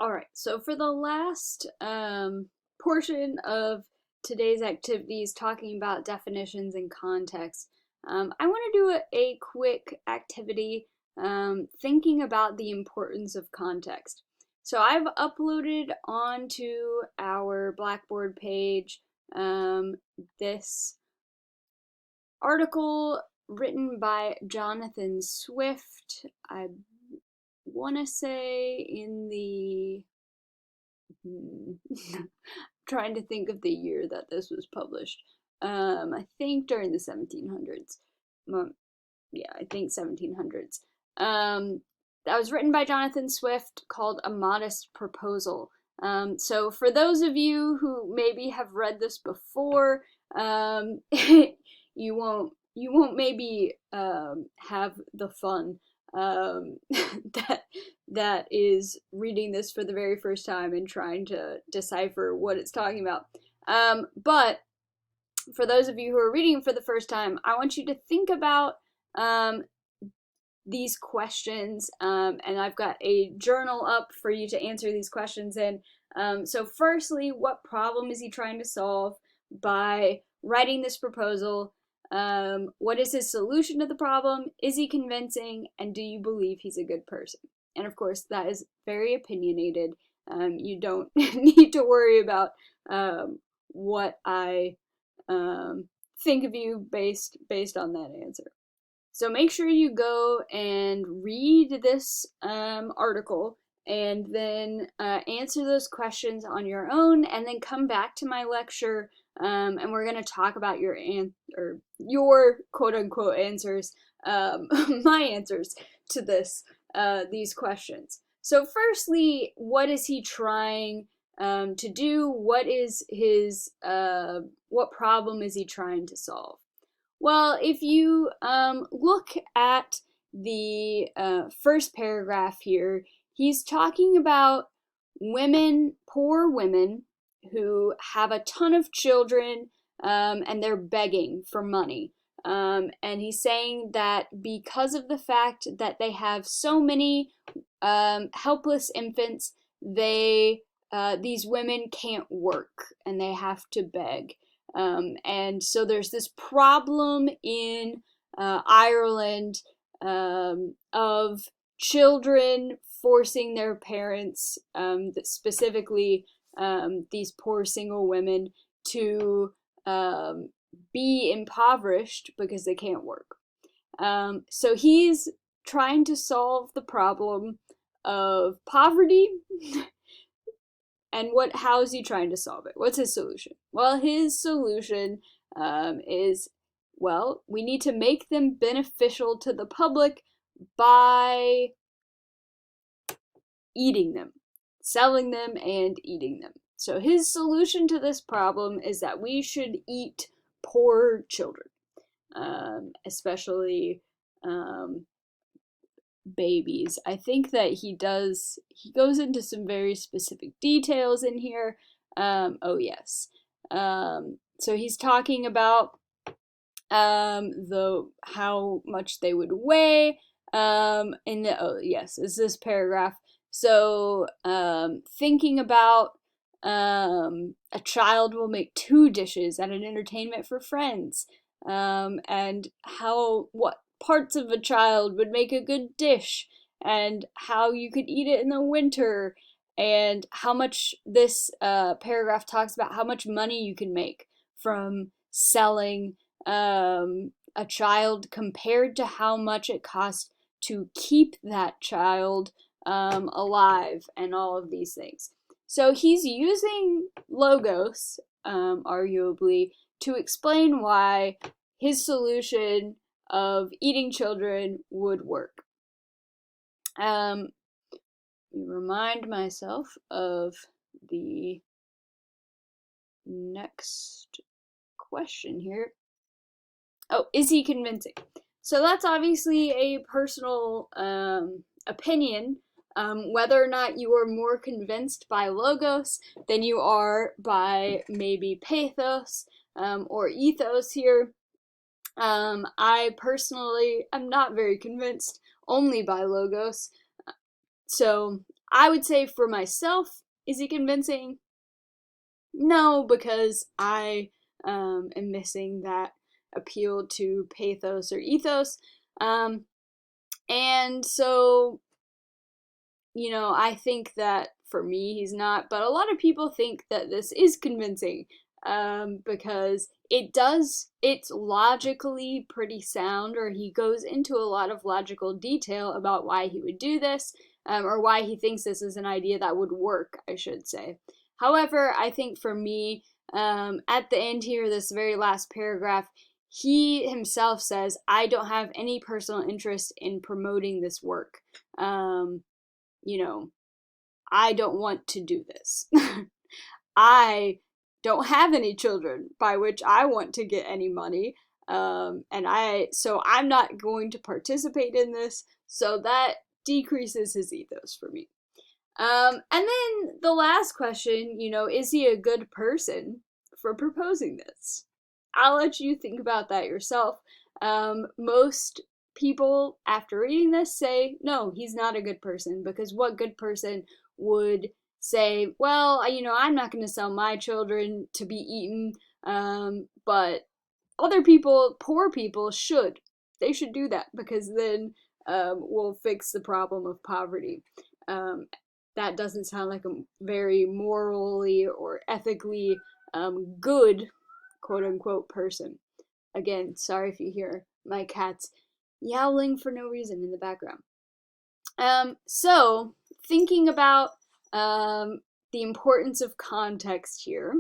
All right, so for the last portion of today's activities, talking about definitions and context, I want to do a quick activity thinking about the importance of context. So I've uploaded onto our Blackboard page um, this article written by Jonathan Swift. I want to say in the trying to think of the year that this was published. I think during the 1700s. Yeah, I think 1700s. That was written by Jonathan Swift, called A Modest Proposal. So for those of you who maybe have read this before, you won't maybe have the fun um, that that is reading this for the very first time and trying to decipher what it's talking about. But for those of you who are reading for the first time, I want you to think about um, these questions, and I've got a journal up for you to answer these questions in. So, firstly, what problem is he trying to solve by writing this proposal? What is his solution to the problem? Is he convincing? And do you believe he's a good person? And of course, that is very opinionated. You don't need to worry about what I think of you based on that answer. So make sure you go and read this article and then answer those questions on your own, and then come back to my lecture, and we're going to talk about your quote unquote answers, my answers to these questions. So firstly, what is he trying to do? What problem is he trying to solve? Well, if you look at the first paragraph here, he's talking about women, poor women, who have a ton of children, and they're begging for money. And he's saying that because of the fact that they have so many helpless infants, these women can't work and they have to beg. And so there's this problem in Ireland of children forcing their parents, specifically these poor single women, to be impoverished because they can't work. So he's trying to solve the problem of poverty. And how is he trying to solve it? What's his solution? Well, his solution is, well, we need to make them beneficial to the public by eating them, selling them and eating them. So his solution to this problem is that we should eat poor children, especially babies. I think that he goes into some very specific details in here. Oh yes. So he's talking about the how much they would weigh. Oh yes, is this paragraph. So thinking about a child will make 2 dishes at an entertainment for friends. And what parts of a child would make a good dish, and how you could eat it in the winter, and how much this paragraph talks about how much money you can make from selling a child compared to how much it costs to keep that child alive, and all of these things. So he's using logos, arguably, to explain why his solution of eating children would work. Remind myself of the next question here. Oh, is he convincing? So that's obviously a personal opinion. Whether or not you are more convinced by logos than you are by maybe pathos or ethos here. I personally am not very convinced only by logos. So I would say for myself, is he convincing? No, because I am missing that appeal to pathos or ethos. And so, I think that for me, he's not, but a lot of people think that this is convincing, because it's logically pretty sound, or he goes into a lot of logical detail about why he would do this, or why he thinks this is an idea that would work, I should say. However, I think for me, at the end here, this very last paragraph, he himself says, I don't have any personal interest in promoting this work. You know, I don't want to do this. I don't have any children by which I want to get any money. So I'm not going to participate in this. So that decreases his ethos for me. And then the last question, is he a good person for proposing this? I'll let you think about that yourself. Most people, after reading this, say, no, he's not a good person, because what good person would say, well, I'm not going to sell my children to be eaten, but other people, poor people, should. They should do that, because then we'll fix the problem of poverty. That doesn't sound like a very morally or ethically good, quote unquote, person. Again, sorry if you hear my cats yowling for no reason in the background. So, thinking about the importance of context here,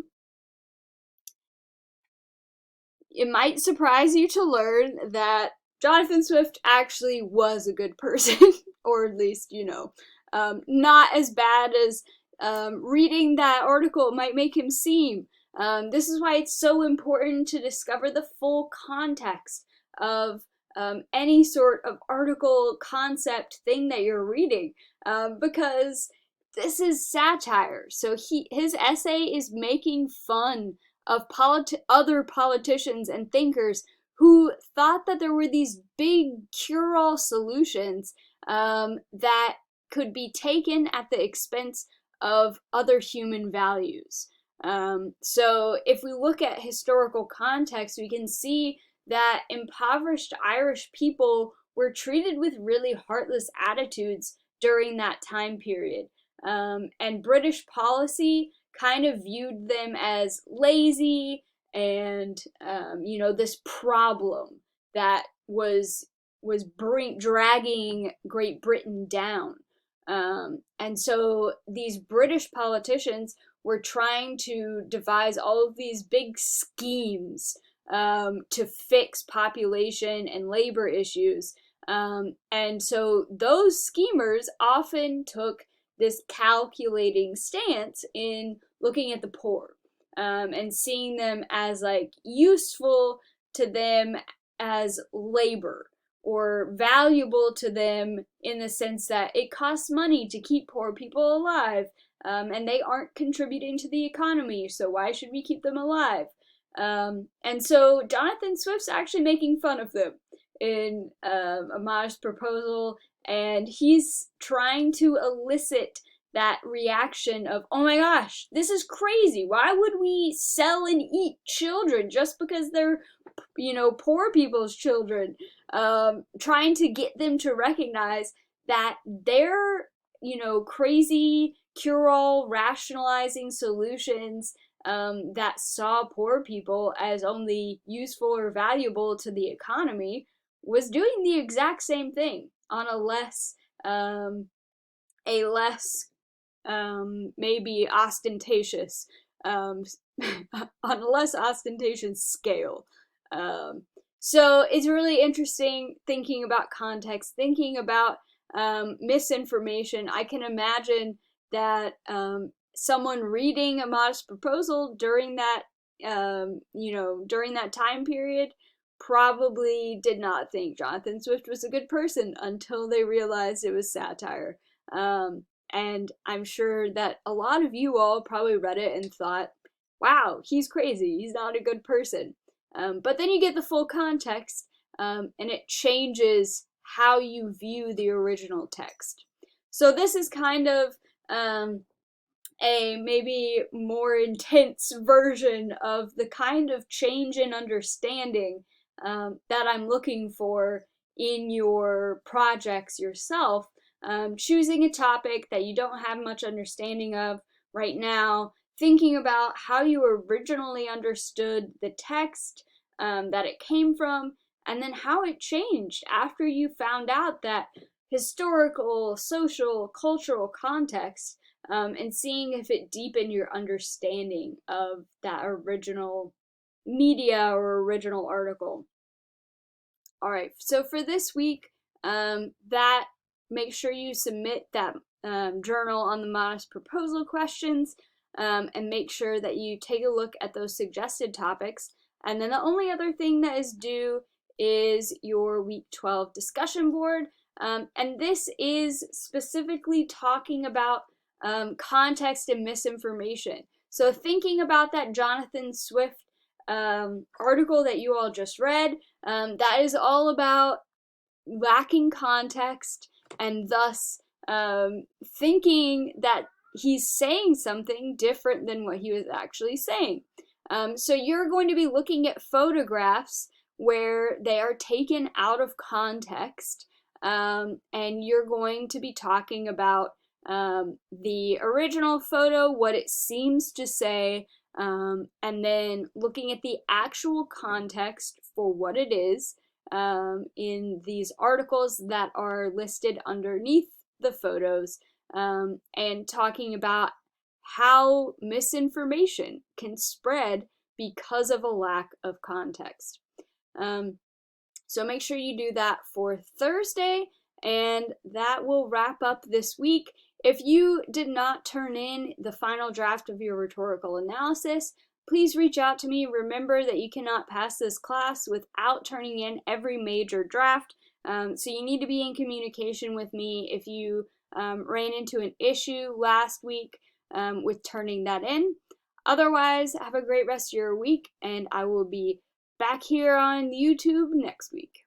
it might surprise you to learn that Jonathan Swift actually was a good person, or at least, not as bad as reading that article might make him seem. This is why it's so important to discover the full context of any sort of article, concept, thing that you're reading, because this is satire. So his essay is making fun of other politicians and thinkers who thought that there were these big cure-all solutions that could be taken at the expense of other human values. So if we look at historical context, we can see that impoverished Irish people were treated with really heartless attitudes during that time period. And British policy kind of viewed them as lazy and, this problem that was dragging Great Britain down. And so these British politicians were trying to devise all of these big schemes to fix population and labor issues. And so those schemers often took this calculating stance in looking at the poor, and seeing them as like useful to them as labor, or valuable to them in the sense that it costs money to keep poor people alive, and they aren't contributing to the economy, so why should we keep them alive? And so Jonathan Swift's actually making fun of them in A Modest Proposal, and he's trying to elicit that reaction of, oh my gosh, this is crazy. Why would we sell and eat children just because they're, poor people's children? Trying to get them to recognize that their, crazy cure-all rationalizing solutions that saw poor people as only useful or valuable to the economy was doing the exact same thing on a less maybe ostentatious, on a less ostentatious scale. So it's really interesting thinking about context, thinking about misinformation. I can imagine that someone reading A Modest Proposal during that, during that time period probably did not think Jonathan Swift was a good person until they realized it was satire. And I'm sure that a lot of you all probably read it and thought, wow, he's crazy, he's not a good person. But then you get the full context, and it changes how you view the original text. So this is kind of a maybe more intense version of the kind of change in understanding that I'm looking for in your projects yourself. Choosing a topic that you don't have much understanding of right now, thinking about how you originally understood the text that it came from, and then how it changed after you found out that historical, social, cultural context, and seeing if it deepened your understanding of that original media or original article. All right, so for this week, that make sure you submit that journal on the modest proposal questions, and make sure that you take a look at those suggested topics. And then the only other thing that is due is your week 12 discussion board. And this is specifically talking about context and misinformation. So thinking about that Jonathan Swift article that you all just read, that is all about lacking context and thus thinking that he's saying something different than what he was actually saying. So you're going to be looking at photographs where they are taken out of context, and you're going to be talking about the original photo, what it seems to say, and then looking at the actual context for what it is in these articles that are listed underneath the photos, and talking about how misinformation can spread because of a lack of context. So make sure you do that for Thursday, and that will wrap up this week. If you did not turn in the final draft of your rhetorical analysis, please reach out to me. Remember that you cannot pass this class without turning in every major draft. So you need to be in communication with me if you ran into an issue last week with turning that in. Otherwise, have a great rest of your week, and I will be back here on YouTube next week.